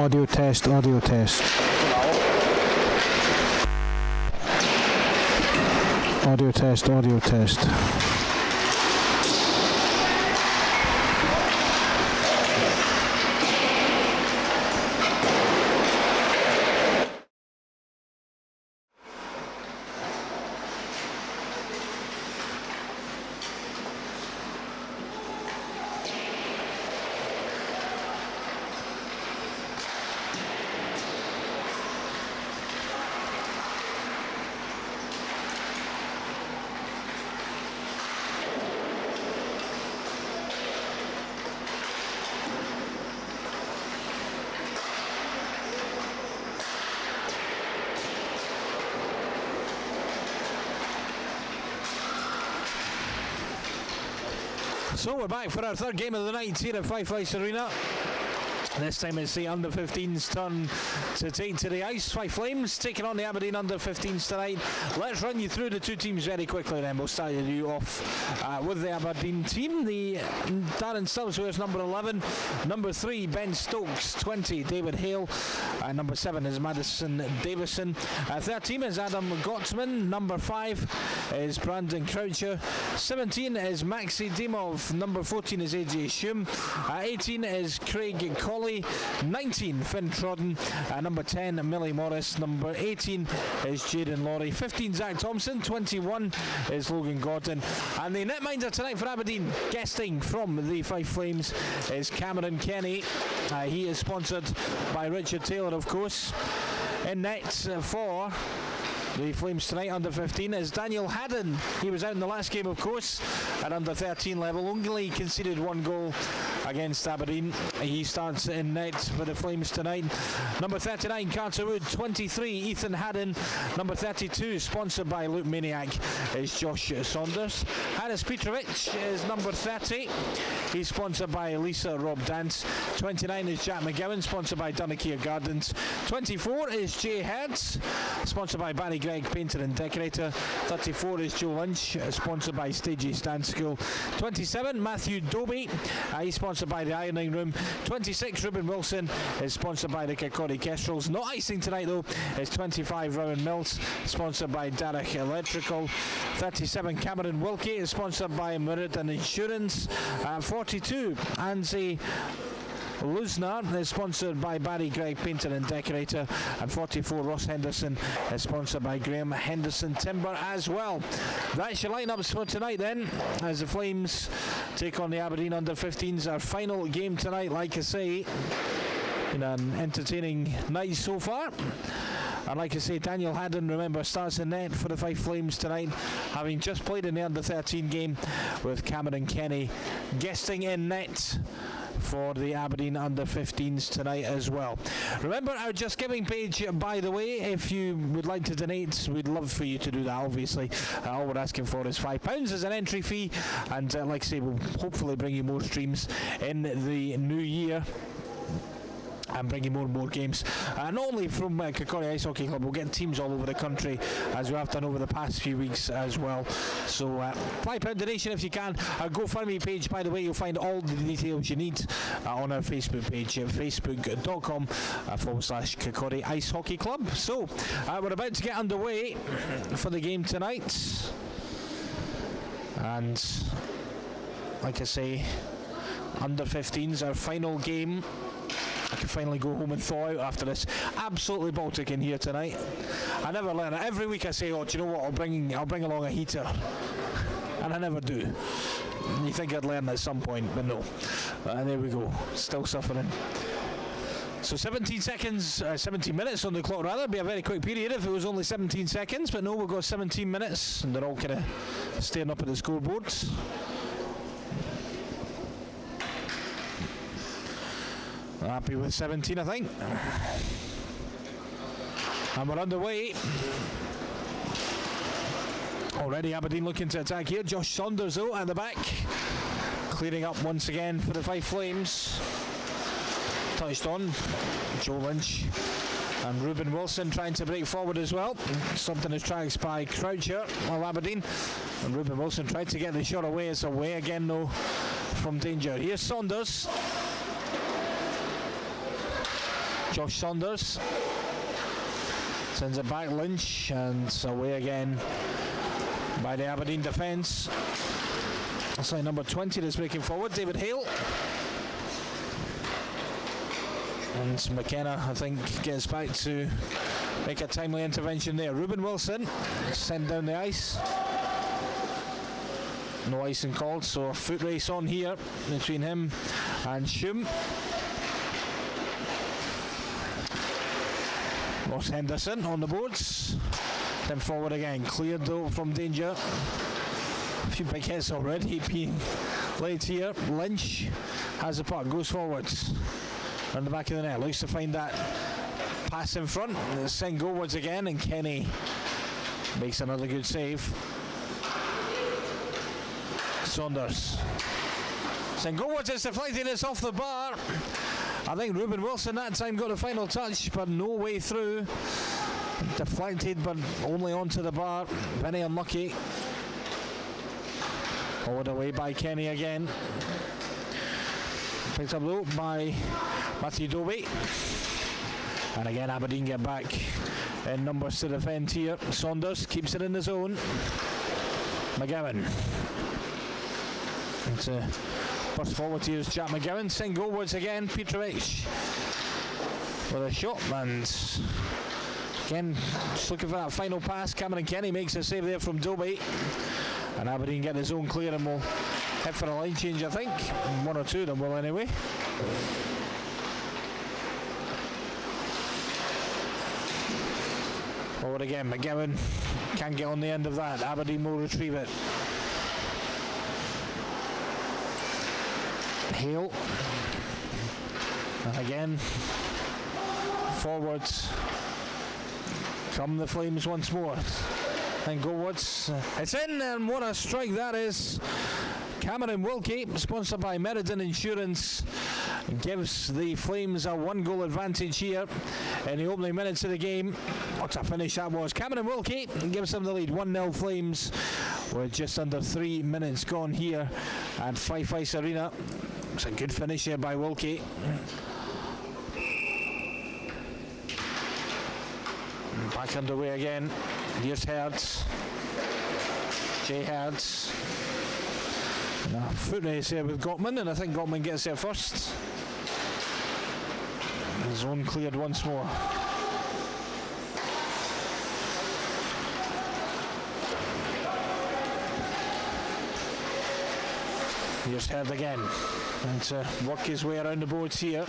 Audio test, audio test. Audio test, audio test. So we're back for our third game of the night here at Fife Ice Arena. This time it's the under-15s turn to take to the ice. Fife Flames taking on the Aberdeen under-15s tonight. Let's run you through the two teams very quickly then. We'll start you off with the Aberdeen team. The Darren Stubbs wears number 11. Number 3, Ben Stokes. 20, David Hale. Number 7 is Madison Davison. 13 is Adam Gottsman. Number 5 is Brandon Croucher. 17 is Maxi Dimov. Number 14 is AJ Shum. 18 is Craig Colley. 19, Finn Trodden. Number 10, Millie Morris. Number 18 is Jaden Laurie. 15, Zach Thompson. 21 is Logan Gordon. And the netminder tonight for Aberdeen, guesting from the Fife Flames, is Cameron Kenny. He is sponsored by Richard Taylor, of course. In net for the Flames tonight, under 15, is Daniel Haddon. He was out in the last game, of course, at under 13 level. Only conceded 1 goal against Aberdeen. He starts in net for the Flames tonight. Number 39, Carter Wood. 23, Ethan Haddon. Number 32, sponsored by Luke Maniac, is Josh Saunders. Hannes Petrovic is number 30. He's sponsored by Lisa Rob Dance. 29 is Jack McGowan, sponsored by Dunakia Gardens. 24 is Jay Hertz, sponsored by Barry Gregg, painter and decorator. 34 is Joe Lynch, sponsored by Stages Dance School. 27, Matthew Doby, he's sponsored by the Ironing Room. 26, Ruben Wilson, is sponsored by the Kirkcaldy Kestrels. Not icing tonight though is 25, Rowan Mills, sponsored by Darragh Electrical. 37, Cameron Wilkie, is sponsored by Meriden Insurance. 42, Anzi Lusnar is sponsored by Barry Gregg, painter and decorator. And 44, Ross Henderson, is sponsored by Graham Henderson Timber as well. That's your lineups for tonight then, as the Flames take on the Aberdeen under-15s. Our final game tonight, like I say, been an entertaining night so far. And like I say, Daniel Haddon, remember, starts in net for the Fife Flames tonight, having just played in the under-13 game, with Cameron Kenny guesting in net for the Aberdeen under-15s tonight as well. Remember our Just Giving page, by the way. If you would like to donate, we'd love for you to do that, obviously. All we're asking for is £5 as an entry fee, and like I say, we'll hopefully bring you more streams in the new year and bringing more and more games, not only from Kirkcaldy Ice Hockey Club. We'll get teams all over the country, as we have done over the past few weeks as well. So £5 donation if you can. Our GoFundMe page, by the way, you'll find all the details you need on our Facebook page at facebook.com/Kirkcaldy Ice Hockey Club. So we're about to get underway for the game tonight, and like I say, under-15s, our final game. I can finally go home and thaw out after this absolutely Baltic in here tonight. I never learn it. Every week I say, oh, do you know what, I'll bring along a heater, and I never do. And you think I'd learn at some point, but no. And there we go, still suffering. So 17 minutes on the clock rather. It'd be a very quick period if it was only 17 seconds, but no, we've got 17 minutes, and they're all kind of staring up at the scoreboards. Happy with 17, I think. And we're underway. Already Aberdeen looking to attack here. Josh Saunders though at the back, clearing up once again for the Fife Flames. Touched on. Joe Lynch and Ruben Wilson trying to break forward as well. Stopped in his tracks by Croucher of Aberdeen. And Ruben Wilson tried to get the shot away. It's away again though from danger. Here's Saunders. Josh Saunders sends it back, Lynch, and away again by the Aberdeen defence. That's like number 20 that's breaking forward, David Hale. And McKenna, I think, gets back to make a timely intervention there. Ruben Wilson sent down the ice. No icing called, so a foot race on here between him and Shum. Ross Henderson on the boards. Then forward again, cleared though from danger. A few big hits already being laid here. Lynch has the puck, goes forwards. On the back of the net, looks to find that pass in front. Send goalwards again, and Kenny makes another good save. Saunders. Send goalwards, it's deflected, it's off the bar. I think Ruben Wilson that time got the final touch, but no way through. Deflected, but only onto the bar. Very unlucky. Forward away by Kenny again. Picked up though by Matthew Dobie. And again Aberdeen get back in numbers to defend here. Saunders keeps it in the zone. McGowan. And burst forward here is Jack McGowan. Send goalwards again. Petrovic with a shot, and again just looking for that final pass. Cameron Kenny makes a save there from Dobie. And Aberdeen get the zone clear and will head for a line change, I think. One or two of them will anyway. Forward again, McGowan can't get on the end of that. Aberdeen will retrieve it. Hale. And again, forwards come the Flames once more. And goalwards. It's in, and what a strike that is. Cameron Wilkie, sponsored by Meriden Insurance, gives the Flames a 1-goal advantage here in the opening minutes of the game. What a finish that was. Cameron Wilkie gives them the lead, 1-0 Flames, with just under 3 minutes gone here at Fife Ice Arena. It's a good finish here by Wilkie. Back underway again. Here's Hertz. Jay Hertz. And a foot race here with Gottman, and I think Gottman gets there first. The zone cleared once more. Here's Herd again. And to work his way around the boards here.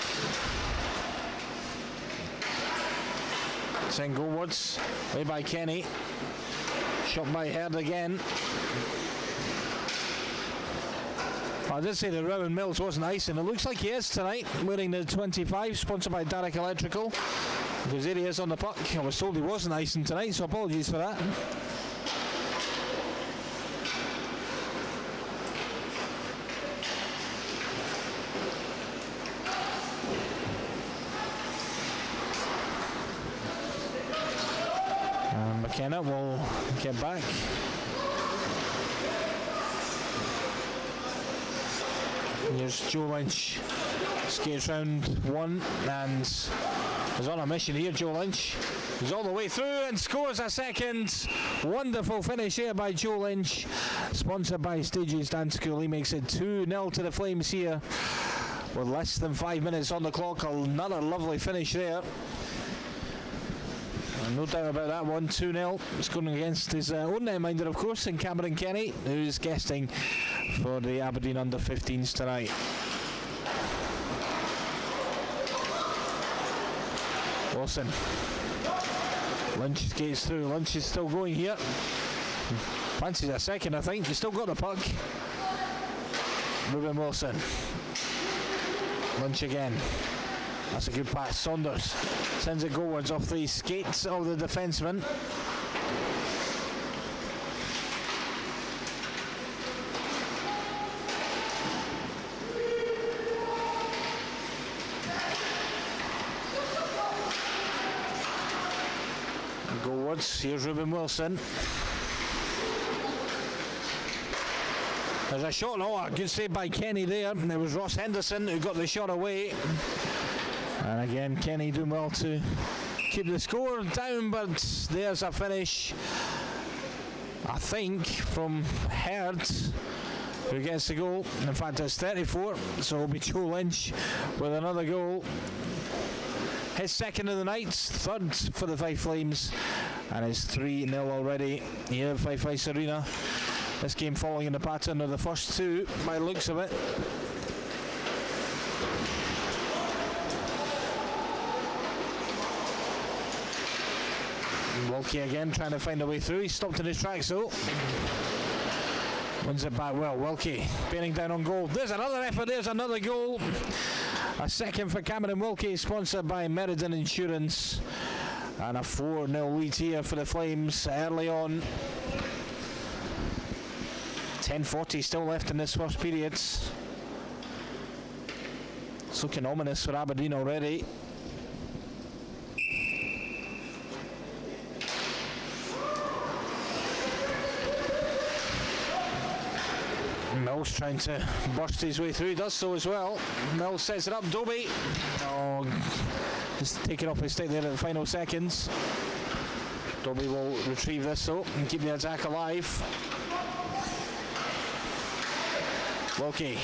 Send goalwards, way by Kenny. Shot by Herd again. I did say that Rowan Mills wasn't icing. It looks like he is tonight, wearing the 25, sponsored by Darrick Electrical. Because there he is on the puck. I was told he wasn't icing tonight, so apologies for that. McKenna will get back. Here's Joe Lynch. Skates round one and is on a mission here. Joe Lynch is all the way through and scores a second. Wonderful finish here by Joe Lynch. Sponsored by Stages Dance School. He makes it 2-0 to the Flames here with less than 5 minutes on the clock. Another lovely finish there. No doubt about that one, 2-0. Scoring against his own netminder, of course, in Cameron Kenny, who's guesting for the Aberdeen under-15s tonight. Wilson. Lynch skates through. Lynch is still going here. Fancies a second, I think. He's still got the puck. Ruben Wilson. Lynch again. That's a good pass. Saunders sends it goalwards off the skates of the defenseman. Goalwards. Here's Ruben Wilson. There's a shot. Oh, a good save by Kenny there. And it was Ross Henderson who got the shot away. And again, Kenny doing well to keep the score down, but there's a finish, I think, from Herd, who gets the goal. In fact, it's 34, so it'll be Joe Lynch with another goal. His second of the night, third for the Fife Flames, and it's 3-0 already here at Fife Ice Arena. This game following in the pattern of the first two, by the looks of it. Wilkie again trying to find a way through. He stopped in his tracks though. Wins it back well. Wilkie bearing down on goal. There's another effort. There's another goal. A second for Cameron Wilkie, sponsored by Meriden Insurance. And a 4-0 lead here for the Flames early on. 10:40 still left in this first period. It's looking ominous for Aberdeen already. Mills trying to burst his way through, does so as well. Mills sets it up, Dobie. Oh, just taking off his stick there at the final seconds. Dobie will retrieve this though and keep the attack alive. Wilkie.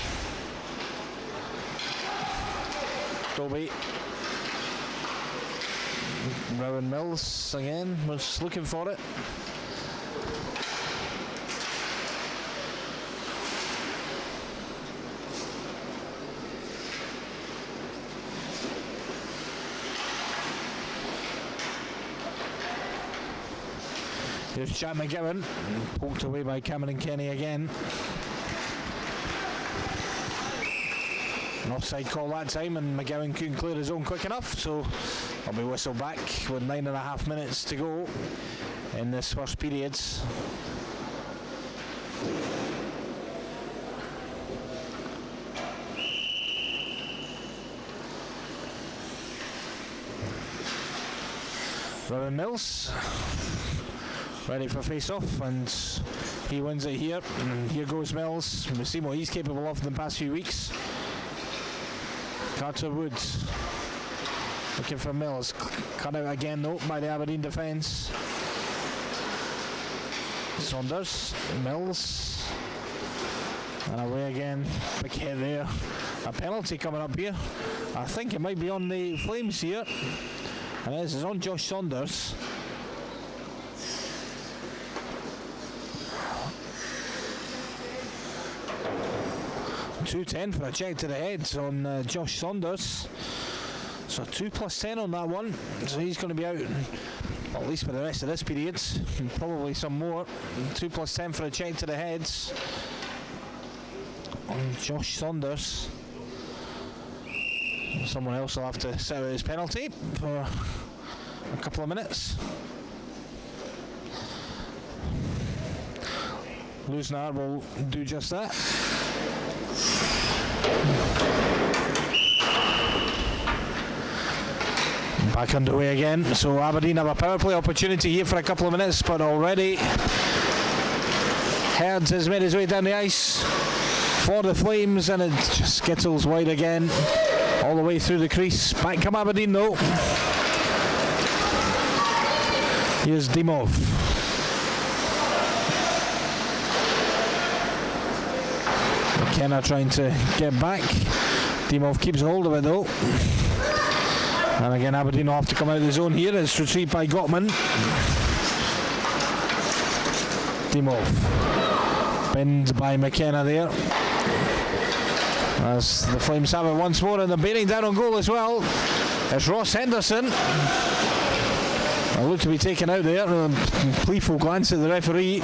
Dobie. Rowan Mills again was looking for it. Here's Chad McGowan, poked away by Cameron Kenny again. An offside call that time, and McGowan couldn't clear his own quick enough, so I'll be whistled back with 9.5 minutes to go in this first period. Rowan Mills ready for face-off, and he wins it here. And here goes Mills. We've seen what he's capable of in the past few weeks. Carter Woods looking for Mills. Cut out again though by the Aberdeen defence. Saunders, Mills, and away again. Big hit there. A penalty coming up here. I think it might be on the Flames here, and this is on Josh Saunders. 2-10 for a check to the head on Josh Saunders. So 2 + 10 on that one. So he's going to be out, well, at least for the rest of this period, and probably some more. 2 + 10 for a check to the head on Josh Saunders. Someone else will have to sit out his penalty for a couple of minutes. Luznar will do just that. Back underway again, so Aberdeen have a power play opportunity here for a couple of minutes, but already Herds has made his way down the ice for the Flames, and it just skittles wide again all the way through the crease. Back come Aberdeen though. Here's Dimov. McKenna trying to get back. Dimov keeps hold of it though. And again, Aberdeen will have to come out of the zone here. It's retrieved by Gottman. Dimov. Binned by McKenna there. As the Flames have it once more, and they're bearing down on goal as well. It's Ross Henderson. I look to be taken out there. A playful glance at the referee.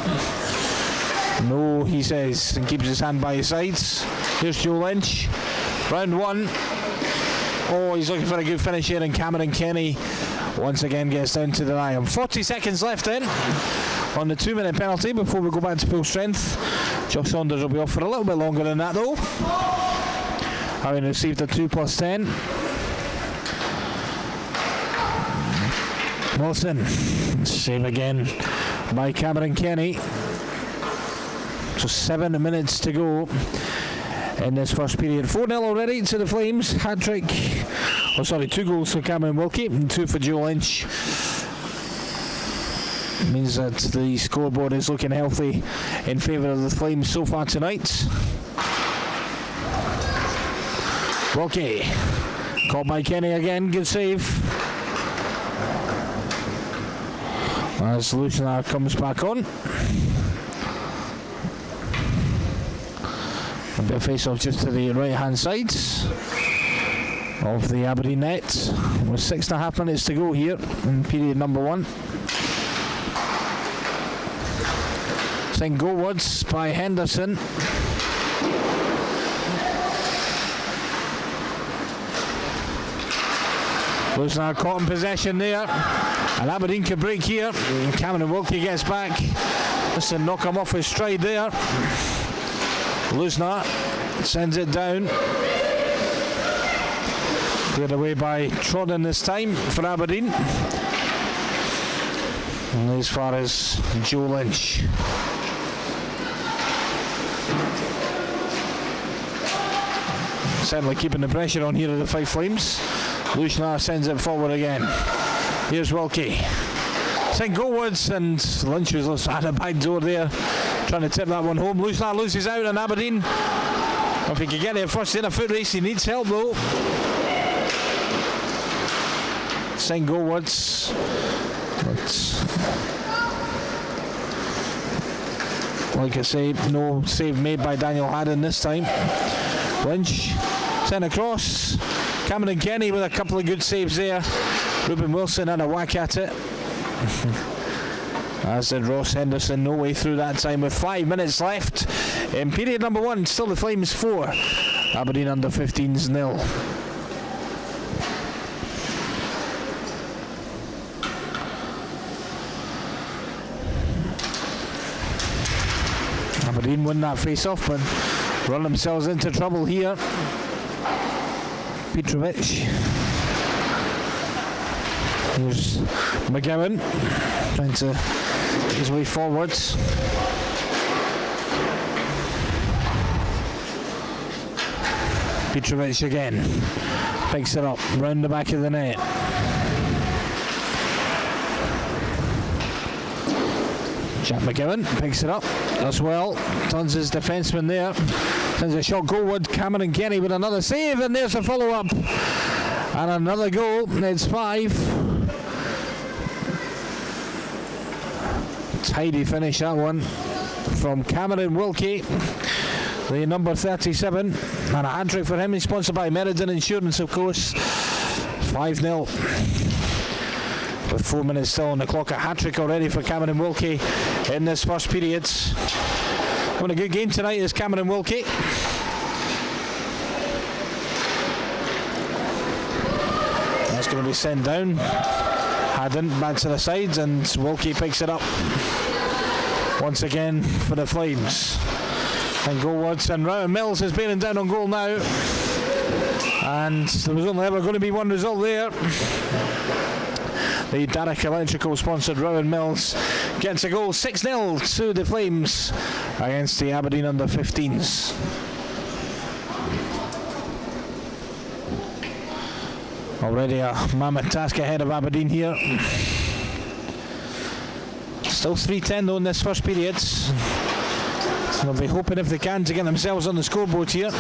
No, he says, and keeps his hand by his sides. Here's Joe Lynch. Round one. Oh, he's looking for a good finish here, and Cameron Kenny once again gets down to the line. 40 seconds left in on the 2-minute penalty before we go back to full strength. Josh Saunders will be off for a little bit longer than that though, having received a 2 + 10. Wilson, save again by Cameron Kenny. So 7 minutes to go in this first period. 4-0 already to the Flames. Hat-trick Oh, sorry, 2 goals for Cameron Wilkie and 2 for Joe Lynch. Means that the scoreboard is looking healthy in favour of the Flames so far tonight. Wilkie, caught by Kenny again, good save. As Lucinar comes back on. A bit of face-off just to the right-hand side of the Aberdeen net. With 6.5 minutes to go here in period number 1. Sent goalwards by Henderson. Lucinar caught in possession there. And Aberdeen can break here. And Cameron Wilkie gets back. Just to knock him off his stride there. Lucinar sends it down. Cleared away by Trodden this time for Aberdeen. And as far as Joe Lynch. Certainly keeping the pressure on here at the Fife Flames. Lucinar sends it forward again. Here's Wilkie. Sent goalwards and Lynch was at a back door there. Trying to tip that one home. Lucinar loses out and Aberdeen. If he can get there first in a foot race, he needs help though. Sent goalwards. But like I say, no save made by Daniel Haddon this time. Lynch sent across. Cameron Kenny with a couple of good saves there. Ruben Wilson had a whack at it. As did Ross Henderson. No way through that time with 5 minutes left in period number 1. Still the Flames 4. Aberdeen under 15s 0. Aberdeen win that face-off but run themselves into trouble here. Petrovic. Here's McGowan trying to get his way forwards. Petrovic again. Picks it up round the back of the net. Jack McGowan picks it up as well. Turns his defenseman there. Sends a shot goalward. Cameron Kenny with another save, and there's a follow-up. And another goal. It's 5. Tidy finish that one from Cameron Wilkie, the number 37, and a hat-trick for him. He's sponsored by Meriden Insurance, of course. 5-0 with 4 minutes still on the clock. A hat-trick already for Cameron Wilkie in this first period. Having a good game tonight is Cameron Wilkie. That's going to be sent down. Haddon back to the sides and Wilkie picks it up once again for the Flames. And goalwards, and Rowan Mills is bearing down on goal now. And there was only ever going to be one result there. The Darrick Electrical sponsored Rowan Mills gets a goal. 6-0 to the Flames against the Aberdeen under 15s. Already a mammoth task ahead of Aberdeen here. Still 3-10 though in this first period. They'll be hoping if they can to get themselves on the scoreboard here.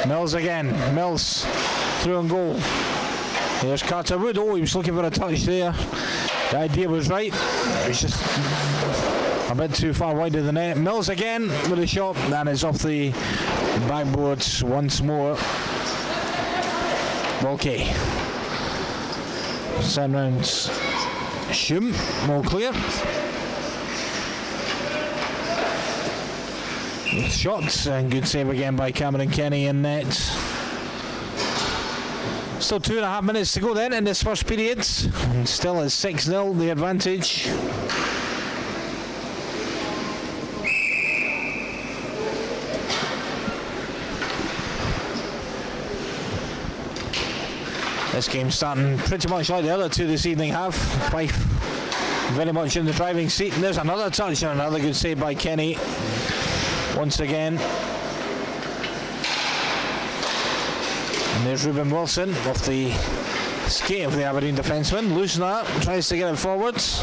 Mills again. Mills through on goal. Here's Carter Wood. Oh, he was looking for a touch there. The idea was right. It was just a bit too far wide of the net. Mills again with a shot, and it's off the backboards once more. Wilkie. Send round Schum. All clear. With shots, and good save again by Cameron Kenny in net. Still 2.5 minutes to go then in this first period. And still at 6-0 the advantage. This game starting pretty much like the other two this evening have. Fife very much in the driving seat. And there's another touch and another good save by Kenny. Once again. And there's Ruben Wilson off the skate of the Aberdeen defenceman. Losing that, tries to get it forwards.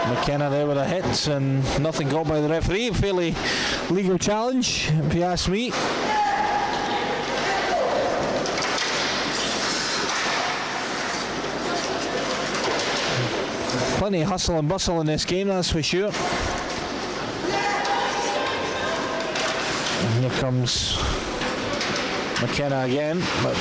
McKenna there with a hit and nothing got by the referee. Fairly legal challenge, if you ask me. Plenty of hustle and bustle in this game, that's for sure. And here comes McKenna again, but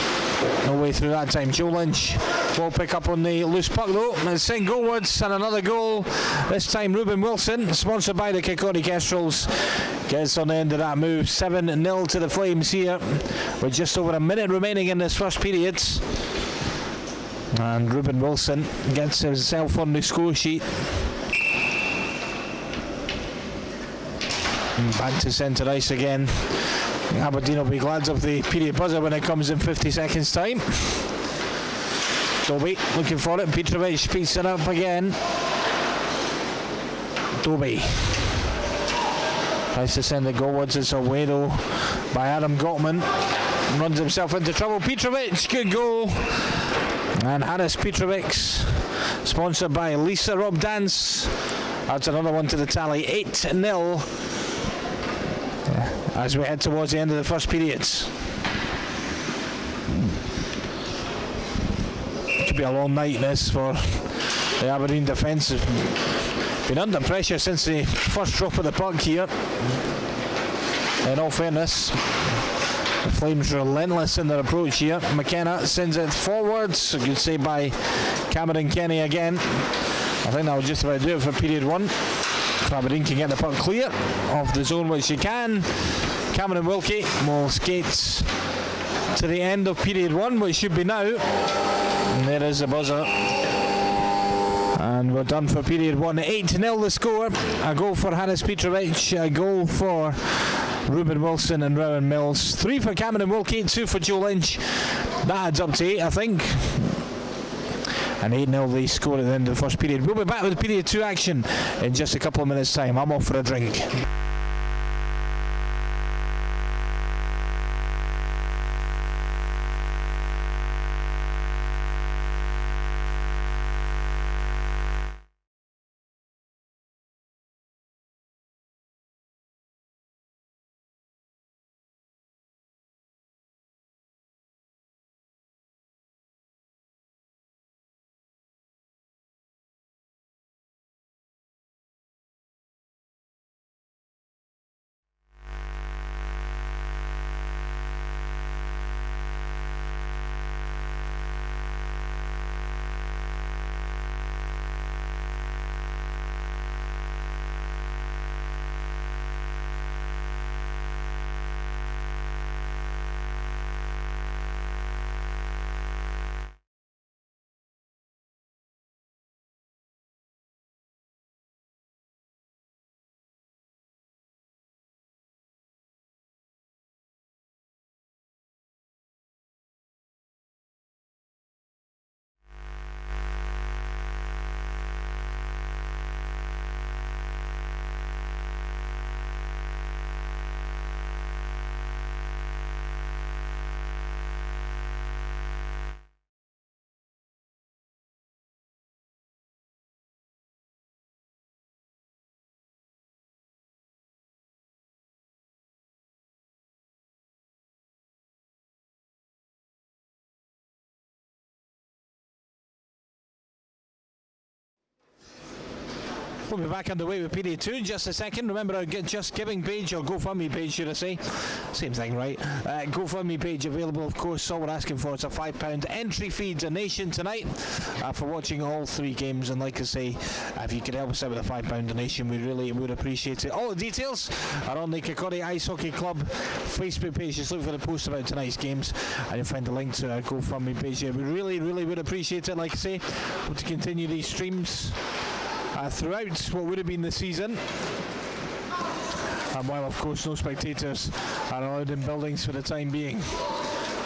no way through that time. Joe Lynch will pick up on the loose puck though, and send goalwards, and another goal. This time Ruben Wilson, sponsored by the Kirkcaldy Kestrels, gets on the end of that move. 7-0 to the Flames here, with just over a minute remaining in this first period. And Ruben Wilson gets himself on the score sheet. And back to centre ice again. Aberdeen will be glad of the period buzzer when it comes in 50 seconds time. Dobie looking for it. Petrovic speeds it up again. Dobie tries to send the goalwards. It's away though by Adam Gottman. Runs himself into trouble. Petrovic, good goal. And Hannes Petrovic, sponsored by Lisa Rob Dance, adds another one to the tally. 8-0 as we head towards the end of the first period. Could be a long night this for the Aberdeen defence. Been under pressure since the first drop of the puck here. In all fairness, the Flames relentless in their approach here. McKenna sends it forwards. A good save by Cameron Kenny again. I think that will just about do it for period one. If Aberdeen can get the puck clear of the zone, which she can, Cameron Wilkie will skate to the end of period one, which should be now. And there is the buzzer. And we're done for period one. 8-0 the score. A goal for Hannes Petrovic, a goal for Ruben Wilson and Rowan Mills. 3 for Cameron Wilkie, 2 for Joe Lynch. That adds up to 8, I think. And 8-0 the score at the end of the first period. We'll be back with period 2 action in just a couple of minutes' time. I'm off for a drink. We'll be back underway with period 2 in just a second. Remember our Just Giving page, or GoFundMe page should I say. Same thing, right? GoFundMe page available, of course. All we're asking for is a £5 entry fee donation tonight for watching all 3 games. And like I say, if you could help us out with a £5 donation, we really would appreciate it. All the details are on the Kirkcaldy Ice Hockey Club Facebook page. Just look for the post about tonight's games and you'll find the link to our GoFundMe page here. We really would appreciate it. Like I say, hope to continue these streams throughout what would have been the season, and while of course no spectators are allowed in buildings for the time being.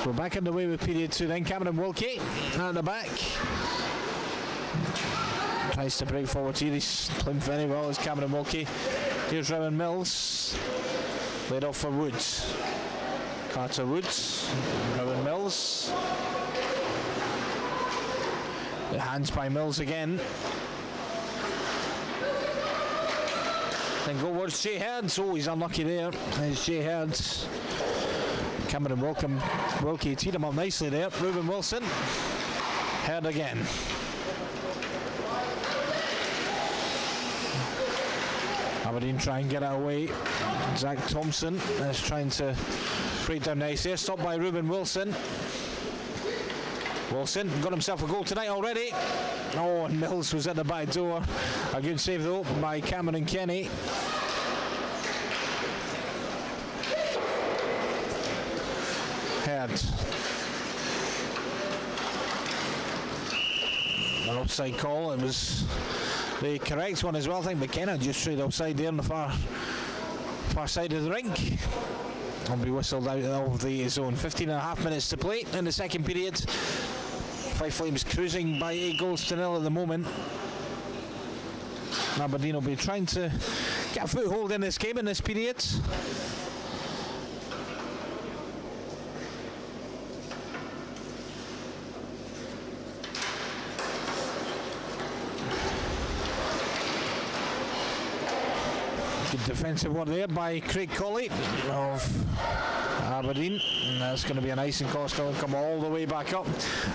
We're back underway with period 2 then. Cameron Wilkie at the back tries to break forward here. He's playing very well as Cameron Wilkie. Here's Rowan Mills Played off for Woods. Carter Woods. Rowan Mills. The hands by Mills again. Then goalwards Jay Heards. Oh, he's unlucky there. There's Jay Heards. Cameron Wilkie teed him up nicely there. Ruben Wilson. Heard again. Aberdeen try and get it away. Zach Thompson is trying to break down nice here. Stopped by Ruben Wilson. Wilson got himself a goal tonight already. Oh, and Mills was at the back door. A good save though by Cameron Kenny. Heard. An offside call. It was the correct one as well. I think McKenna just straight offside there on the far side of the rink. Will be whistled out of the zone. 15.5 minutes to play in the second period. Fife Flames cruising by 8-0 at the moment. Aberdeen will be trying to get a foothold in this game in this period. Good defensive work there by Craig Colley of Aberdeen. And that's going to be a nice and Costa and come all the way back up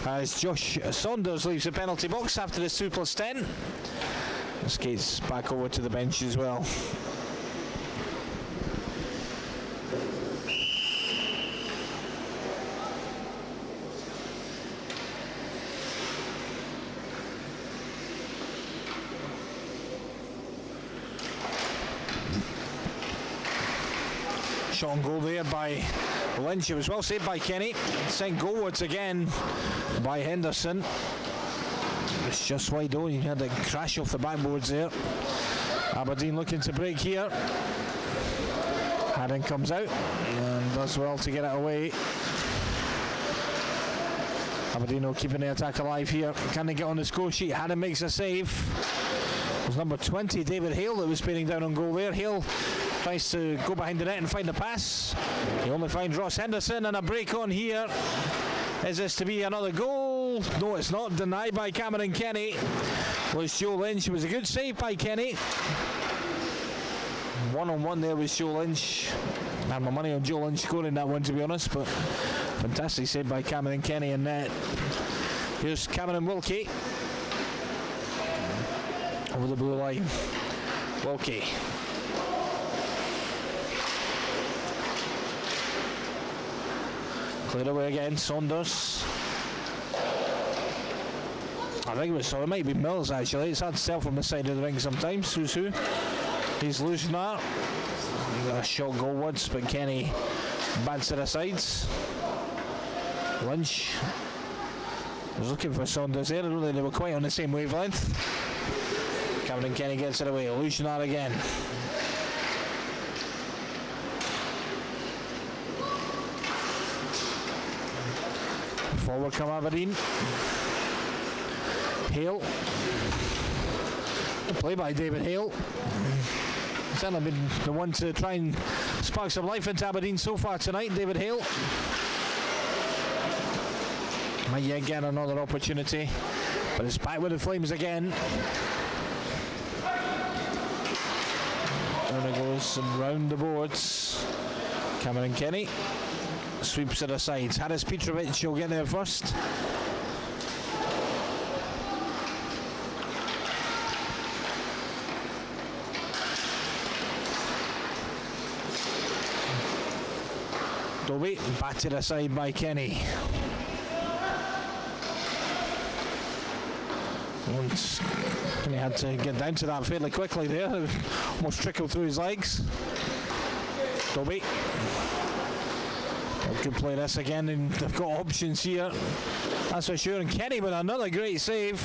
as Josh Saunders leaves the penalty box after his 2+10. And skates back over to the bench as well. Shot on goal there by Lynch. It was well saved by Kenny. Sent goalwards again by Henderson. It's just wide on. You had a crash off the backboards there. Aberdeen looking to break here. Haddon comes out and does well to get it away. Aberdeen are keeping the attack alive here. Can they get on the score sheet? Haddon makes a save. It was number 20, David Hale, that was bearing down on goal there. Hale tries to go behind the net and find the pass. He only finds Ross Henderson, and a break on here. Is this to be another goal? No, it's not. Denied by Cameron Kenny. Was Joe Lynch. It was a good save by Kenny. 1-on-1 there with Joe Lynch. I had my money on Joe Lynch scoring that one, to be honest, but fantastic save by Cameron Kenny in net. Here's Cameron Wilkie over the blue line. Wilkie. Cleared away again, Saunders. I think it might be Mills actually. It's hard to tell from the side of the ring sometimes. Who's who? He's losing that. A shot goalwards, but Kenny bats it aside. Lynch was looking for Saunders there. I don't think they were quite on the same wavelength. Cameron Kenny gets it away. Lucinar again. Forward come Aberdeen. Hale. The play by David Hale. Certainly been the one to try and spark some life into Aberdeen so far tonight, David Hale. Might yet get another opportunity, but it's back with the Flames again. Down it goes and round the boards. Cameron Kenny sweeps it aside. Haris Petrovic will get there first. Dobie batted aside by Kenny. Once he had to get down to that fairly quickly there. Almost trickled through his legs. Dobie. Good play this again, and they've got options here, that's for sure. And Kenny with another great save.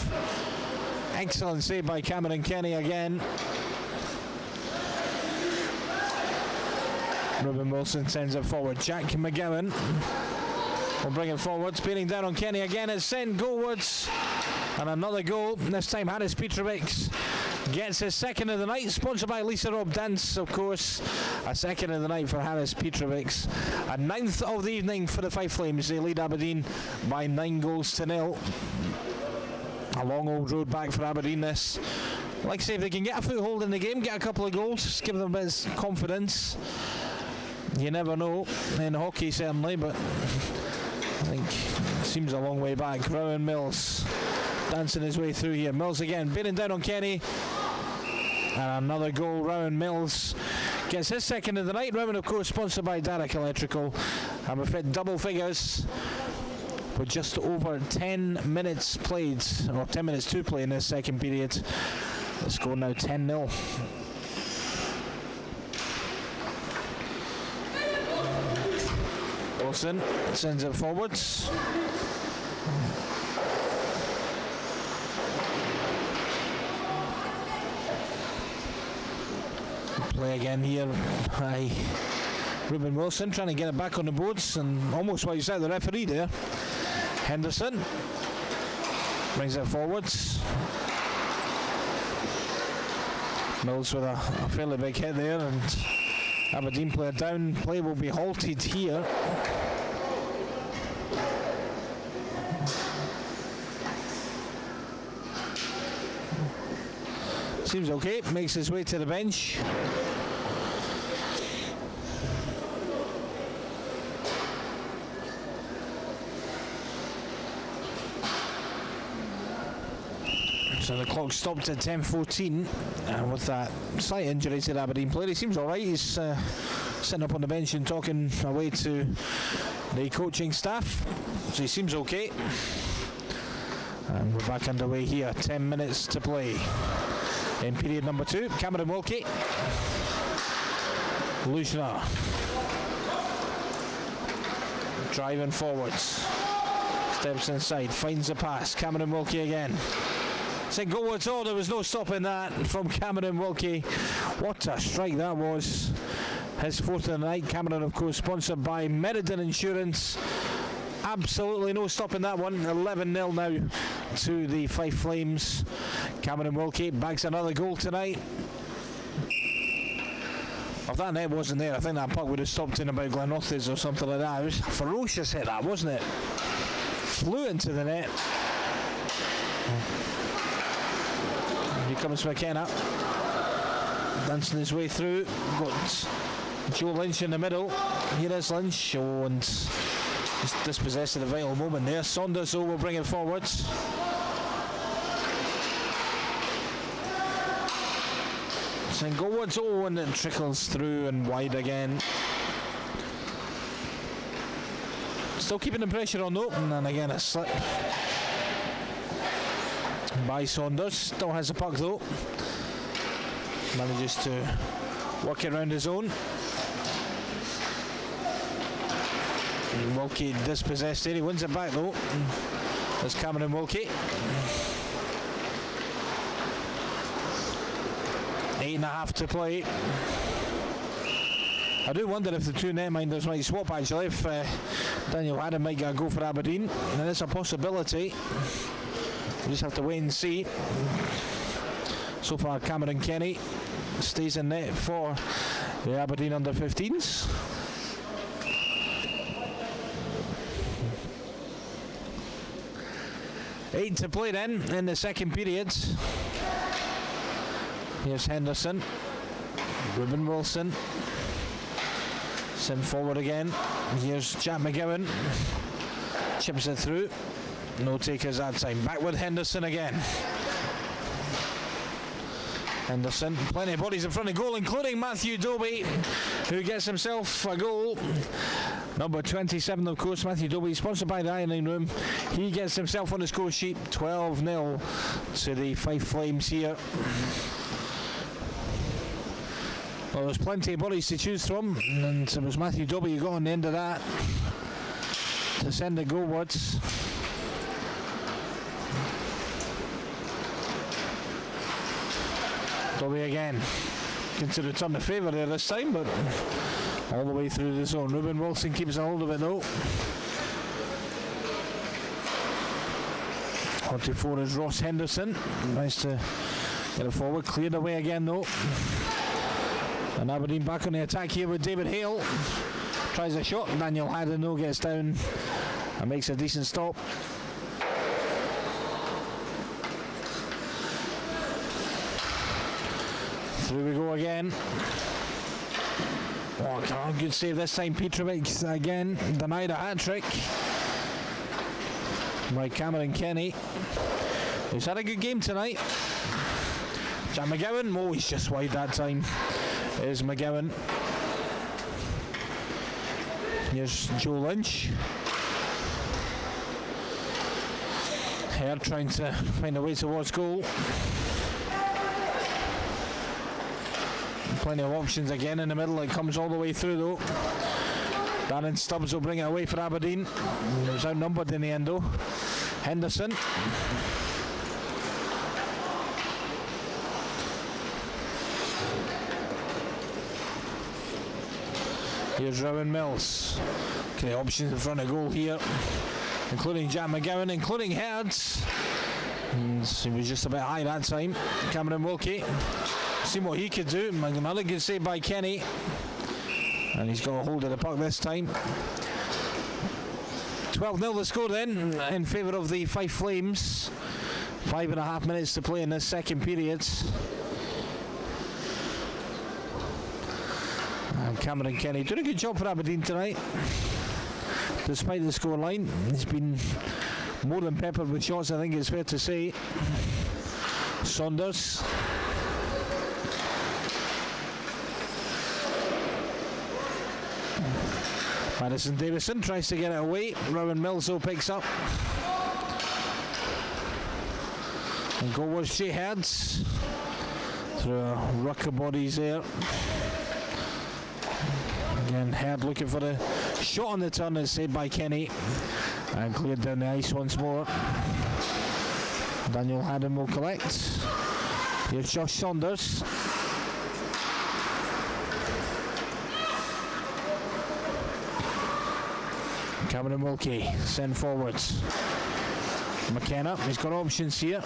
Excellent save by Cameron Kenny again. Ruben Wilson sends it forward. Jack McGowan will bring it forward. Bearing down on Kenny again. It's sent goalwards. And another goal. This time Haris Petrovic gets his second of the night, sponsored by Lisa Rob Dance, of course. A second of the night for Harris Petrovics. A ninth of the evening for the Fife Flames. They lead Aberdeen by 9-0. A long old road back for Aberdeen this. Like I say, if they can get a foothold in the game, get a couple of goals, give them a bit of confidence. You never know in hockey, certainly, but I think it seems a long way back. Rowan Mills dancing his way through here. Mills again, beating down on Kenny. And another goal. Rowan Mills gets his second of the night. Rowan, of course, sponsored by Darrick Electrical. And we've hit double figures with just over 10 minutes played, or 10 minutes to play in this second period. The score now 10-0. Wilson sends it forwards. Play again here by Ruben Wilson, trying to get it back on the boards, and almost wipes out the referee there. Henderson brings it forwards. Mills with a fairly big hit there, and Aberdeen player down. Play will be halted here. Seems okay, makes his way to the bench. So the clock stopped at 10:14, and with that slight injury to the Aberdeen player, he seems alright. He's sitting up on the bench and talking away to the coaching staff, so he seems okay. And we're back underway here, 10 minutes to play in period number 2. Cameron Wilkie, Lushna driving forwards, steps inside, finds a pass. Cameron Wilkie again. St. Goldwood's all, there was no stopping that from Cameron Wilkie. What a strike that was. His fourth of the night. Cameron, of course, sponsored by Meriden Insurance. Absolutely no stopping that one. 11-0 now to the Fife Flames. Cameron Wilkie bags another goal tonight. If that net wasn't there, I think that puck would have stopped in about Glenorth's or something like that. It was a ferocious hit, that, wasn't it? Flew into the net. Here comes McKenna, dancing his way through. Got Joe Lynch in the middle. Here is Lynch, and just dispossessed at the vital moment there. Saunders, though, will bring it forwards. St. Goldwood's, and it trickles through and wide again. Still keeping the pressure on, though, and again a slip by Saunders. Still has the puck, though. Manages to work it around his own. And Wilkie dispossessed there. He wins it back, though. There's Cameron Wilkie. 8.5 to play. I do wonder if the two netminders might swap, actually, if Daniel Haddon might get a go for Aberdeen. And it's a possibility. We just have to wait and see. So far, Cameron Kenny stays in net for the Aberdeen under-15s. Eight to play then in the second period. Here's Henderson. Ruben Wilson. Sent forward again. Here's Jack McGowan. Chips it through. No takers that time. Back with Henderson again. Henderson, plenty of bodies in front of goal, including Matthew Dobie, who gets himself a goal. Number 27, of course, Matthew Dobie, sponsored by the Ironing Room. He gets himself on the score sheet. 12-0 to the Fife Flames here. Well, there's plenty of bodies to choose from, and it was Matthew Dobie who got on the end of that to send it goalwards. Dobie again. Considered turn the favour there this time, but all the way through the zone. Ruben Wilson keeps a hold of it, though. 44 is Ross Henderson. Nice to Get it forward, cleared away again though. And Aberdeen back on the attack here with David Hale. Tries a shot, Daniel Haddon though gets down and makes a decent stop. Through we go again. Oh, good save this time. Petrovic again denied a hat-trick by Cameron Kenny. He's had a good game tonight. Jack McGowan, oh, he's just wide that time. There's McGowan. Here's Joe Lynch. Hare trying to find a way towards goal. Plenty of options again in the middle. It comes all the way through though. Darren Stubbs will bring it away for Aberdeen. He was outnumbered in the end though. Henderson. Here's Rowan Mills. Okay, options in front of goal here, including Jack McGowan, including Herds. He was just a bit high that time. Cameron Wilkie. Seen what he could do. Another good save by Kenny. And he's got a hold of the puck this time. 12-0 the score then, in favour of the Fife Flames. 5.5 minutes to play in this second period. And Cameron Kenny doing a good job for Aberdeen tonight. Despite the scoreline, he's been more than peppered with shots, I think it's fair to say. Saunders. Madison Davison tries to get it away. Rowan Mills though picks up. And goal was Shea Herds. Through a ruck of bodies there. Again, Herd looking for the shot on the turn, as saved by Kenny. And cleared down the ice once more. Daniel Haddon will collect. Here's Josh Saunders. Cameron Wilkie sent forwards. McKenna, he's got options here.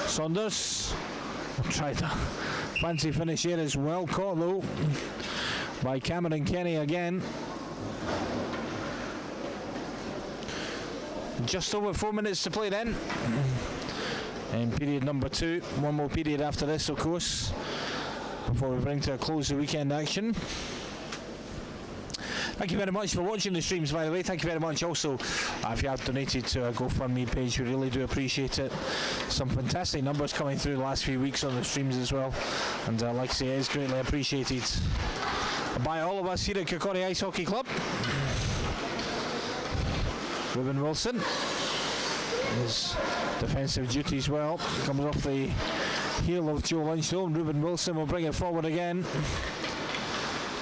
Saunders tried a fancy finish here as well, caught though by Cameron Kenny again. Just over 4 minutes to play then. In period number 2. One more period after this, of course, before we bring to a close the weekend action. Thank you very much for watching the streams, by the way. Thank you very much also if you have donated to our GoFundMe page. We really do appreciate it. Some fantastic numbers coming through the last few weeks on the streams as well. And like I say, it is greatly appreciated by all of us here at Kirkcaldy Ice Hockey Club. Ruben Wilson, his defensive duties well. Comes off the heel of Joe Lynch though. Ruben Wilson will bring it forward again.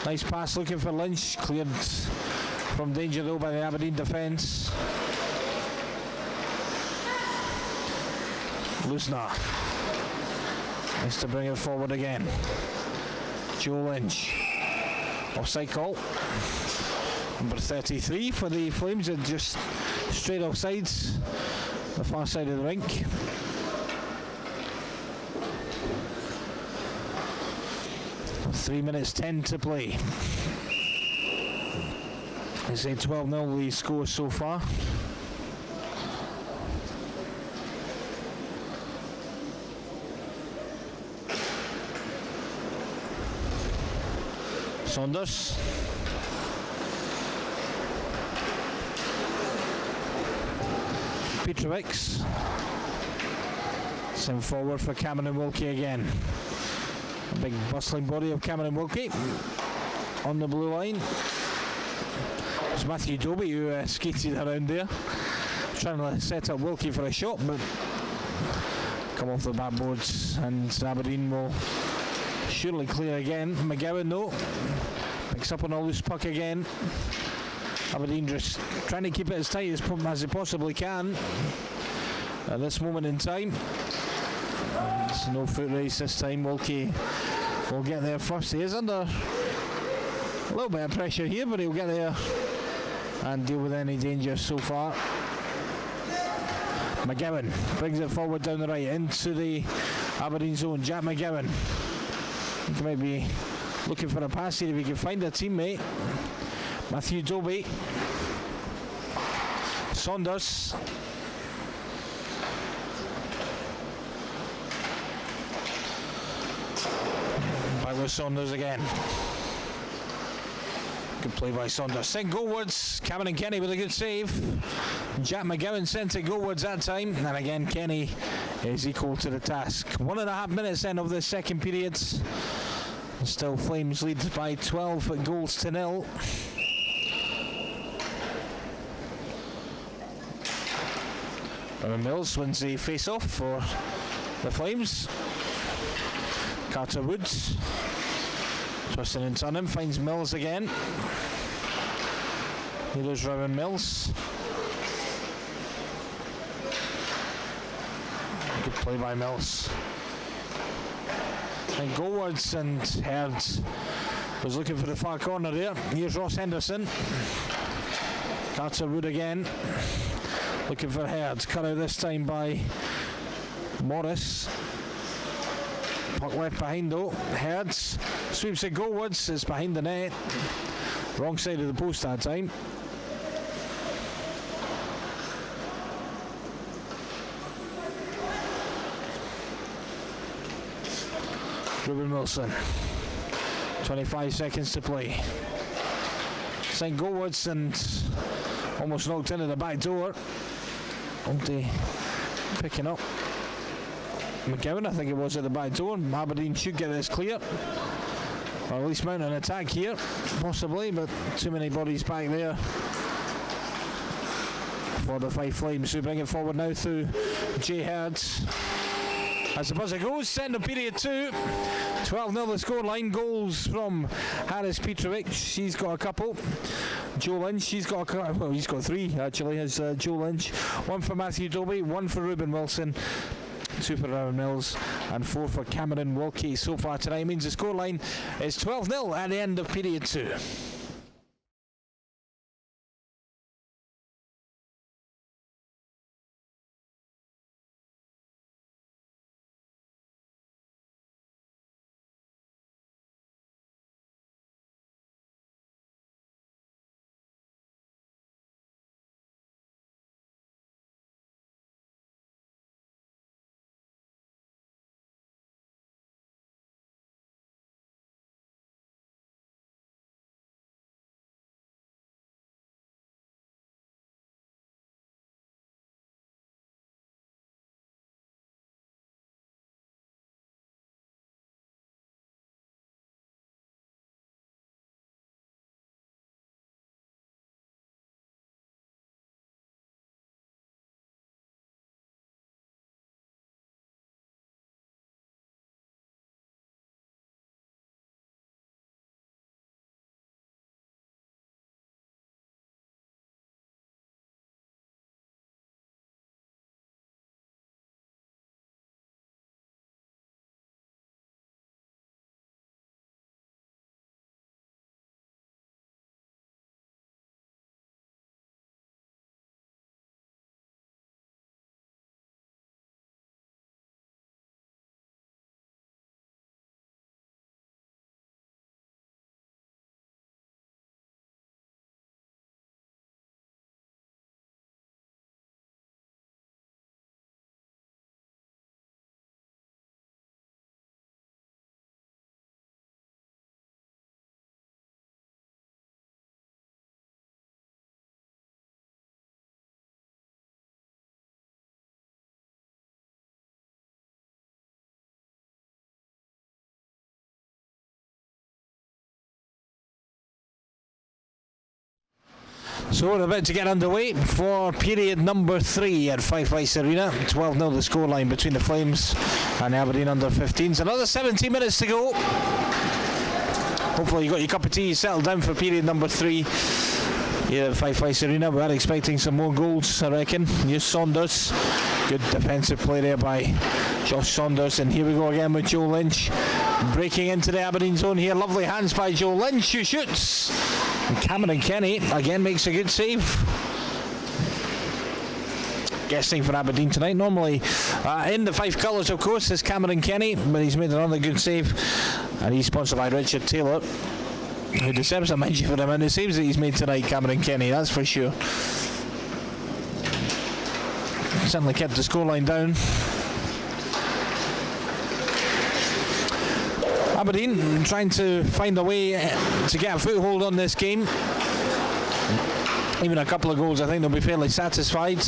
Nice pass looking for Lynch, cleared from danger though by the Aberdeen defence. Lusnar, nice to bring it forward again. Joe Lynch, offside call. Number 33 for the Flames, and just straight offsides, the far side of the rink. Three minutes 10 to play. I say 12-0 the score so far. Saunders. Petrovic. Sent forward for Cameron Wilkie again. A big bustling body of Cameron Wilkie on the blue line. It's Matthew Dobie who skated around there, trying to set up Wilkie for a shot, but come off the backboards, and Aberdeen will surely clear again. McGowan though picks up on a loose puck again. Aberdeen just trying to keep it as tight as they possibly can at this moment in time. It's no foot race this time. Wilkie will get there first. He is under a little bit of pressure here, but he'll get there and deal with any danger so far. McGowan brings it forward down the right into the Aberdeen zone. Jack McGowan. He might be looking for a pass here if he can find a teammate. Matthew Dobie. Saunders. Back with Saunders again. Good play by Saunders. Sent goalwards. Cameron Kenny with a good save. Jack McGowan sent it goalwards that time. And again, Kenny is equal to the task. 1.5 minutes then of the second period. Still Flames lead by 12 goals to 0. Mills wins the face-off for the Flames. Carter Woods twisting and turning, finds Mills again. Here is Rowan Mills. Good play by Mills. And goalwards, and Herd was looking for the far corner there. Here's Ross Henderson. Carter Wood again. Looking for Herd. Cut out this time by Morris. Puck left behind though. Herd sweeps it goalwards. It's behind the net. Wrong side of the post that time. Ruben Wilson. 25 seconds to play. Sent goalwards and almost knocked into the back door. Umpty picking up McGowan, I think it was, at the back door. Aberdeen should get this clear, or at least mount an attack here, possibly, but too many bodies back there for the Fife Flames, who bring it forward now through Jay Herd. As the buzzer goes, end of period 2. 12-0 the scoreline. Goals from Harris Petrovic. She's got a couple. Joe Lynch, he's got 3 actually, has Joe Lynch. 1 for Matthew Dobie, 1 for Ruben Wilson, 2 for Aaron Mills, and 4 for Cameron Wilkie so far tonight. Means the scoreline is 12-0 at the end of period 2. So we're about to get underway for period number 3 at Fife Ice Arena. 12-0 the scoreline between the Flames and Aberdeen under 15s. Another 17 minutes to go. Hopefully you got your cup of tea settled down for period number 3 here at Fife Ice Arena. We are expecting some more goals, I reckon. Here's Saunders. Good defensive play there by Josh Saunders. And here we go again with Joe Lynch. Breaking into the Aberdeen zone here. Lovely hands by Joe Lynch, who shoots. And Cameron Kenny again makes a good save. guesting for Aberdeen tonight. Normally in the Fife colours, of course, is Cameron Kenny, but he's made another good save, and he's sponsored by Richard Taylor, who deserves a mention for the amount of saves that he's made tonight, Cameron Kenny, that's for sure. Certainly kept the scoreline down. Aberdeen trying to find a way to get a foothold on this game. Even a couple of goals, I think they'll be fairly satisfied.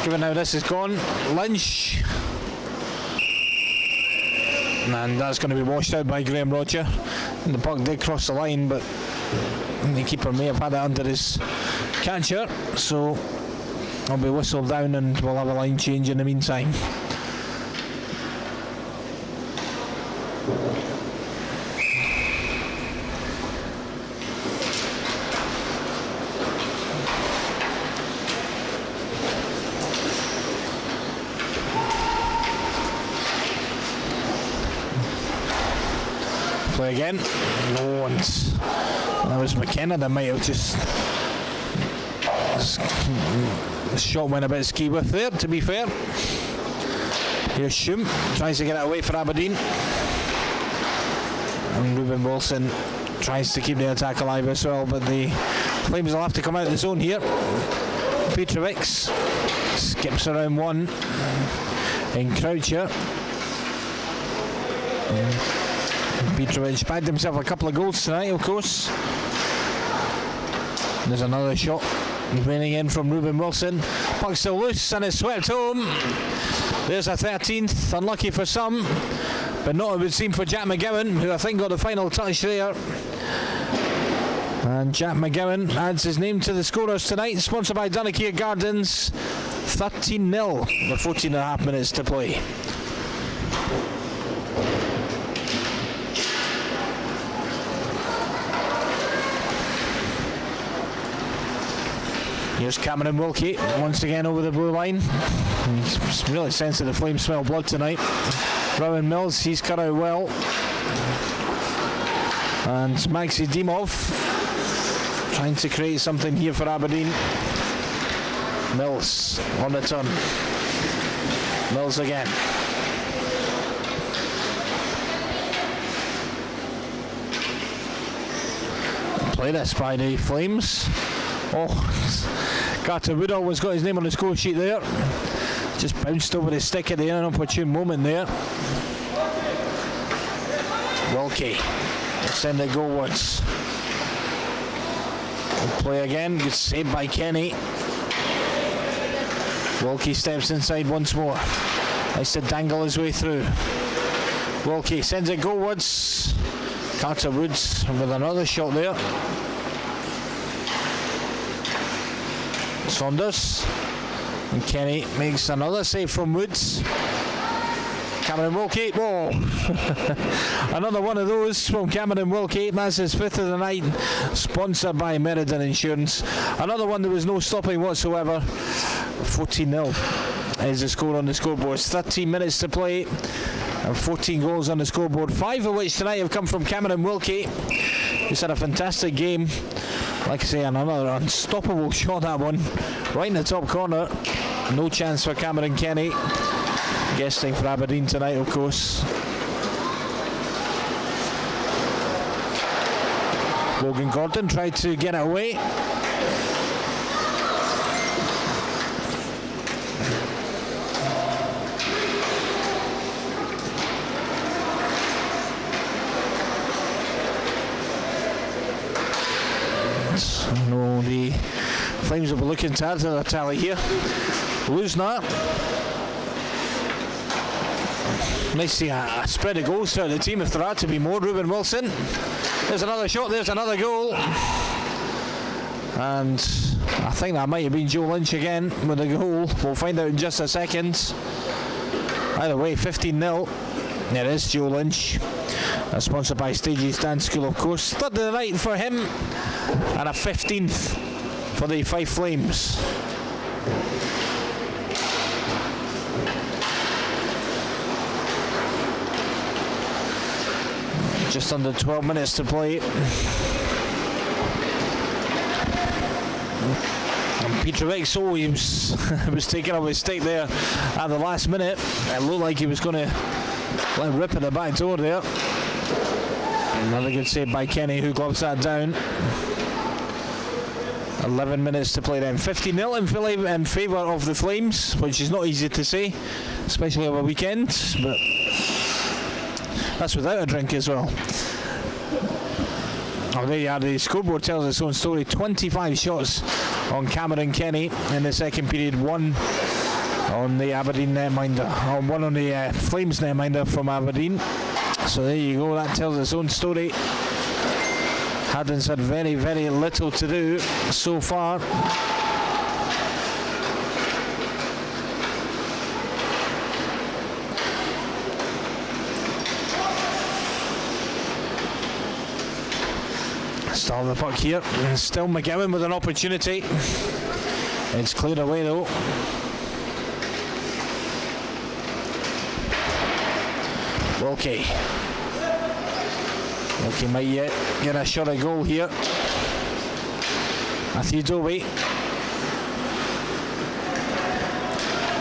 Given how this has gone, Lynch. And that's going to be washed out by Graham Roger. And the puck did cross the line, but the keeper may have had it under his catcher. So I'll be whistled down and we'll have a line change in the meantime. Play again. No, and that was McKenna that might have just the shot went a bit ski with there, to be fair. Here's Shum, tries to get it away for Aberdeen. And Ruben Wilson tries to keep the attack alive as well, but the Flames will have to come out of the zone here. Petrovic skips around one in Croucher. Petrovic bagged himself a couple of goals tonight, of course. There's another shot raining in from Ruben Wilson. Puck still loose and it's swept home. There's a 13th, unlucky for some, but not, it would seem, for Jack McGowan, who I think got the final touch there. And Jack McGowan adds his name to the scorers tonight, sponsored by Dunakeer Gardens. 13-0 with 14 and a half minutes to play. Here's Cameron Wilkie once again over the blue line. He's really sensing the Flames smell blood tonight. Rowan Mills, he's cut out well. And Maxi Dimov trying to create something here for Aberdeen. Mills on the turn. Mills again. Play this by the Flames. Oh, Carter Woodall has got his name on the score sheet there. Just bounced over the stick at the inopportune moment there. Wilkie, send it goalwards. We'll play again, good save by Kenny. Wilkie steps inside once more. Nice to dangle his way through. Wilkie sends it goalwards. Carter Woods with another shot there. Saunders, and Kenny makes another save from Woods. Cameron Wilkie, whoa! Another one of those from Cameron Wilkie. That's his fifth of the night, sponsored by Meriden Insurance. Another one, there was no stopping whatsoever. 14-0 is the score on the scoreboard. 13 minutes to play and 14 goals on the scoreboard, 5 of which tonight have come from Cameron Wilkie. He's had a fantastic game. Like I say, another unstoppable shot, that one, right in the top corner. No chance for Cameron Kenny. Guesting for Aberdeen tonight, of course. Logan Gordon tried to get it away. No, the Flames will be looking to add to the tally here. Lusnar. Nice to see a spread of goals throughout the team if there are to be more. Ruben Wilson. There's another shot, there's another goal. And I think that might have been Joe Lynch again with a goal. We'll find out in just a second. Either way, 15-0. There is Joe Lynch. That's sponsored by Stages Dance School, of course. Third of the night for him. And a 15th for the Fife Flames. Just under 12 minutes to play. Petrovic, so he was taking off his stick there at the last minute. It looked like he was going to let rip at the back door there. Another good save by Kenny, who gloves that down. 11 minutes to play then. 50-0 in favour of the Flames, which is not easy to say, especially over a weekend, but that's without a drink as well. Oh, there you are. The scoreboard tells its own story. 25 shots on Cameron Kenny in the second period. 1 on the Aberdeen netminder. Oh, 1 on the Flames netminder from Aberdeen. So there you go. That tells its own story. Haddon's had very, very little to do so far. Still the puck here, and still McGowan with an opportunity. It's cleared away though. Wilkie might yet get a shot at goal here. Matthew Dobie.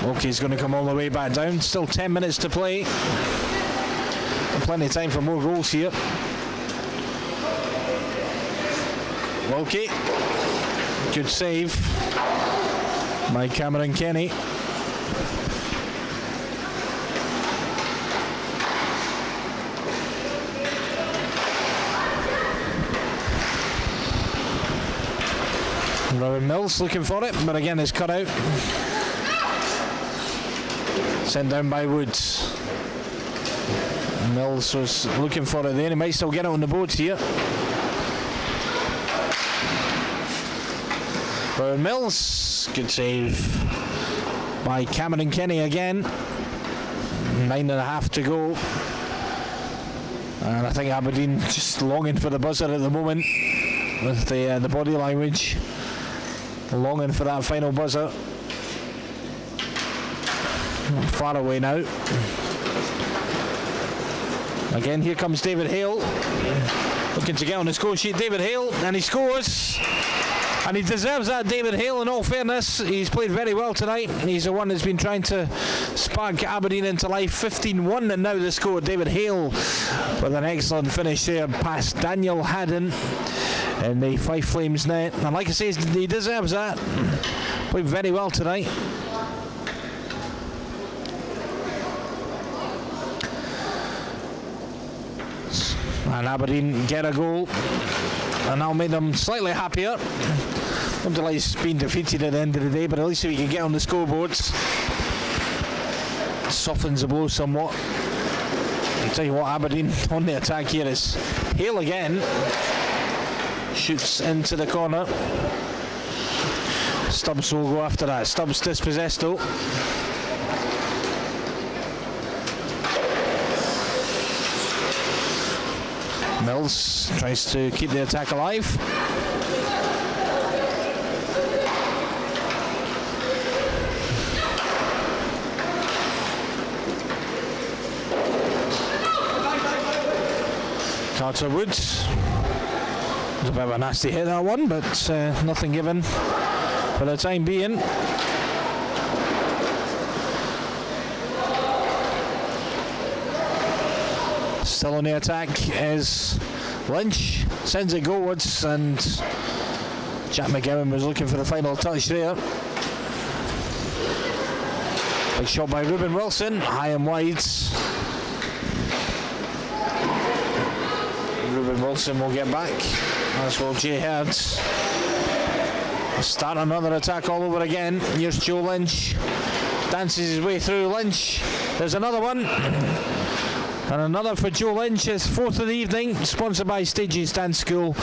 Wilkie's going to come all the way back down. Still 10 minutes to play. And plenty of time for more goals here. Wilkie, good save by Cameron Kenny. Robin Mills looking for it, but again it's cut out. Sent down by Woods. Mills was looking for it there. He might still get it on the boards here. Robin Mills, good save by Cameron Kenny again. 9.5 to go. And I think Aberdeen just longing for the buzzer at the moment with the body language. Longing for that final buzzer. Far away now. Again, here comes David Hale. Looking to get on the score sheet. David Hale, and he scores. And he deserves that, David Hale, in all fairness. He's played very well tonight. He's the one that's been trying to spark Aberdeen into life. 15-1, and now the score. David Hale with an excellent finish there past Daniel Haddon in the Fife Flames net. And like I say, he deserves that. Played very well tonight. And Aberdeen get a goal, and that'll make them slightly happier. Not delighted being defeated at the end of the day, but at least if we can get on the scoreboards, it softens the blow somewhat. I'll tell you what, Aberdeen on the attack here is Hale again. Shoots into the corner. Stubbs will go after that. Stubbs dispossessed though. Mills tries to keep the attack alive. Carter Woods. It was a bit of a nasty hit, that one, but nothing given for the time being. Still on the attack is Lynch. Sends it goalwards, and Jack McGowan was looking for the final touch there. Big shot by Ruben Wilson, high and wide. Ruben Wilson will get back, as will Jay Hurd. Start another attack all over again. Here's Joe Lynch. Dances his way through. Lynch. There's another one. And another for Joe Lynch, his fourth of the evening, sponsored by Stages Dance School.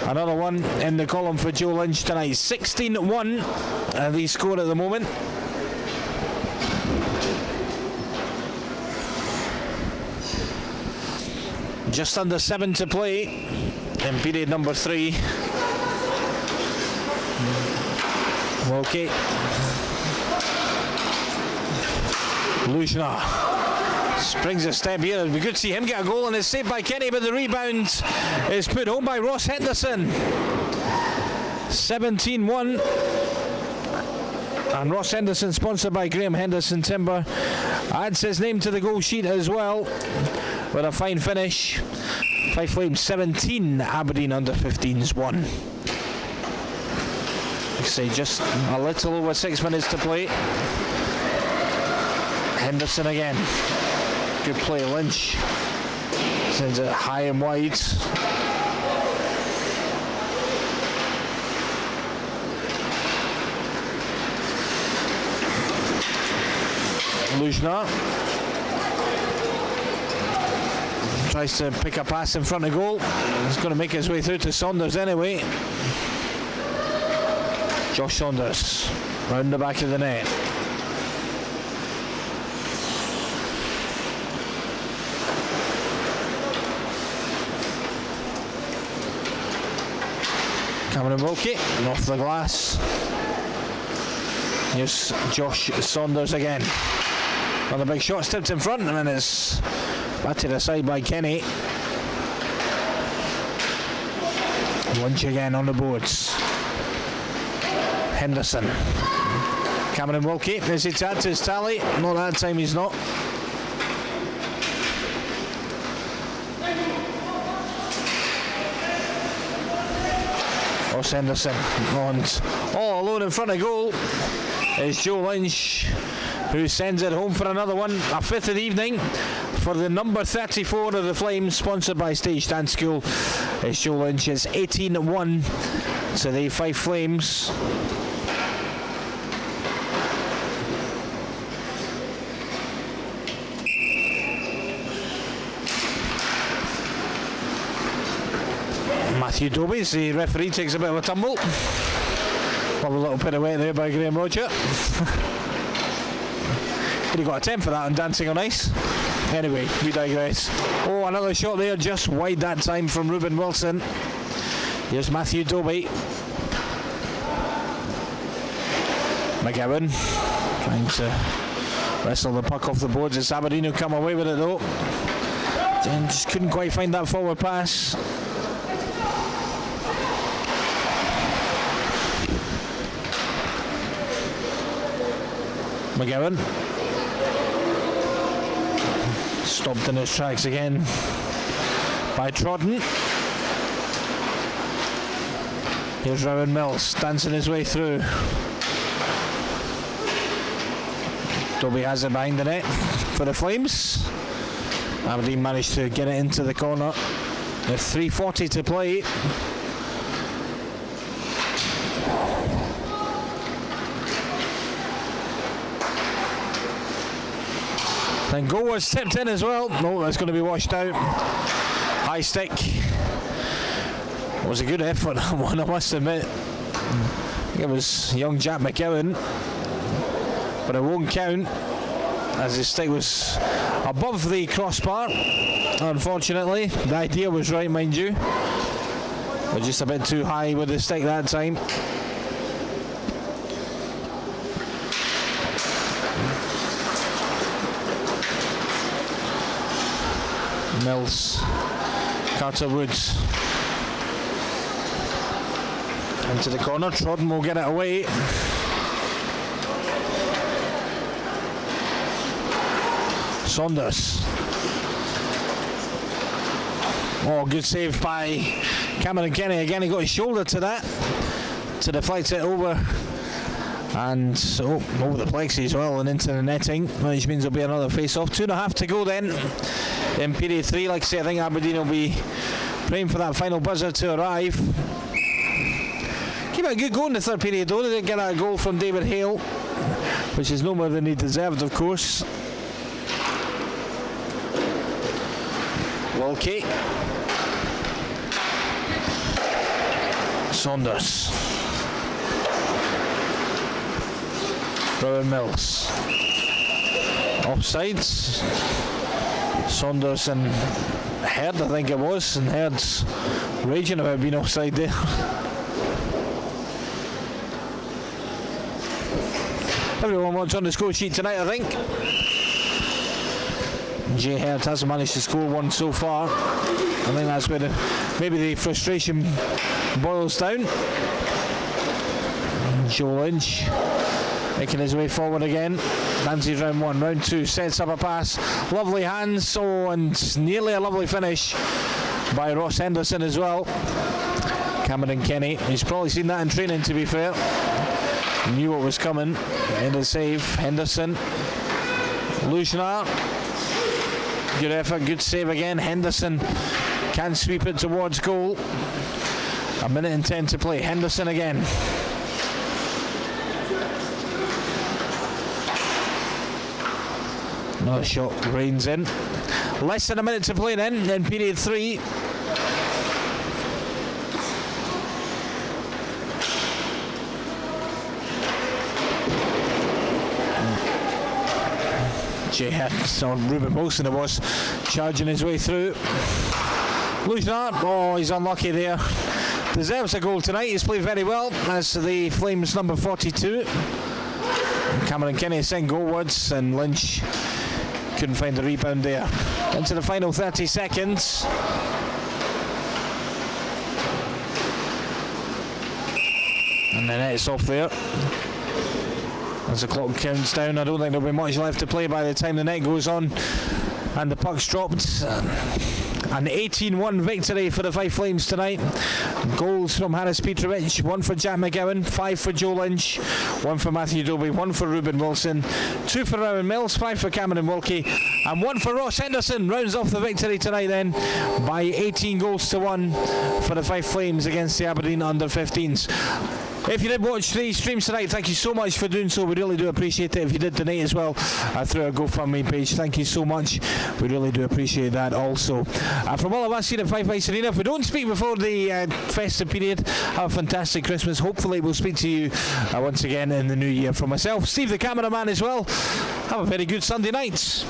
Another one in the column for Joe Lynch tonight. 16-1, the score at the moment. Just under 7 to play in period number 3. Okay. Lujna springs a step here. It'd be good to see him get a goal, and it's saved by Kenny, but the rebound is put home by Ross Henderson. 17-1. And Ross Henderson, sponsored by Graham Henderson Timber, adds his name to the goal sheet as well with a fine finish. Fife Flames 17, Aberdeen under 15s 1. Like I say, just a little over 6 minutes to play. Henderson again. Good play, Lynch. Sends it high and wide. Lujna tries to pick a pass in front of goal. He's going to make his way through to Saunders anyway. Josh Saunders round the back of the net. Cameron Wilkie off the glass. Here's Josh Saunders again. Another big shot stepped in front, and then it's batted aside by Kenny. Lynch again on the boards. Henderson. Cameron Wilkie, is he to add to his tally? No, that time he's not. Ross Henderson. And all alone in front of goal is Joe Lynch, who sends it home for another one, a fifth of the evening for the number 34 of the Flames, sponsored by Stage Dance School. It's Joe Lynch. It's 18-1 to the Fife Flames. Matthew Dobies, the referee, takes a bit of a tumble. Well, a little bit away there by Graham Roger. He got a 10 for that on Dancing on Ice. Anyway, we digress. Oh, another shot there, just wide that time from Ruben Wilson. Here's Matthew Doby. McGowan trying to wrestle the puck off the boards. It's Aberdeen who come away with it though. And just couldn't quite find that forward pass. McGowan stopped in his tracks again by Trodden. Here's Rowan Mills dancing his way through. Dobie has it behind the net for the Flames. Aberdeen managed to get it into the corner. There's 3:40 to play. Then goal was tipped in as well. No, that's going to be washed out. High stick. It was a good effort, that one, I must admit. I think it was young Jack McGowan, but it won't count as his stick was above the crossbar. Unfortunately, the idea was right, mind you, but just a bit too high with the stick that time. Mills, Carter Woods into the corner. Trodden will get it away. Saunders. Oh, good save by Cameron Kenny again. He got his shoulder to that to deflect it over, and over the plexi as well and into the netting, which means there'll be another face-off. 2.5 to go then in period 3. Like I say, I think Aberdeen will be praying for that final buzzer to arrive. Keep it a good go in the third period though. They didn't get that goal from David Hale, which is no more than he deserved, of course. Wilkie. Saunders. Rowan Mills. Offsides. Saunders and Herd, I think it was, and Herd's raging about being offside there. Everyone wants on the score sheet tonight, I think. Jay Herd hasn't managed to score one so far. I think that's where maybe the frustration boils down. Joe Lynch making his way forward again. Nancy's round 1. Round 2 sets up a pass. Lovely hands. Oh, and nearly a lovely finish by Ross Henderson as well. Cameron Kenny, he's probably seen that in training, to be fair. He knew what was coming. And a save. Henderson. Lushnar. Good effort, good save again. Henderson can sweep it towards goal. 1:10 to play. Henderson again. Another shot rains in. Less than a minute to play then in period 3. Ruben Wilson it was, charging his way through. Lushnar, oh, he's unlucky there. Deserves a goal tonight. He's played very well as the Flames number 42. Cameron Kenny sent goalwards and Lynch couldn't find the rebound there. Into the final 30 seconds. And the net's off there. As the clock counts down, I don't think there'll be much left to play by the time the net goes on and the puck's dropped. An 18-1 victory for the Fife Flames tonight. Goals from Harris Petrovic, 1 for Jack McGowan, 5 for Joe Lynch, 1 for Matthew Dobie, 1 for Ruben Wilson, 2 for Rowan Mills, 5 for Cameron Wilkie, and 1 for Ross Henderson. Rounds off the victory tonight then by 18 goals to 1 for the Fife Flames against the Aberdeen under-15s. If you did watch the streams tonight, thank you so much for doing so. We really do appreciate it. If you did donate as well through our GoFundMe page, thank you so much. We really do appreciate that also. From all of us here at Fife Ice Arena, if we don't speak before the festive period, have a fantastic Christmas. Hopefully we'll speak to you once again in the new year. From myself, Steve the cameraman as well, have a very good Sunday night.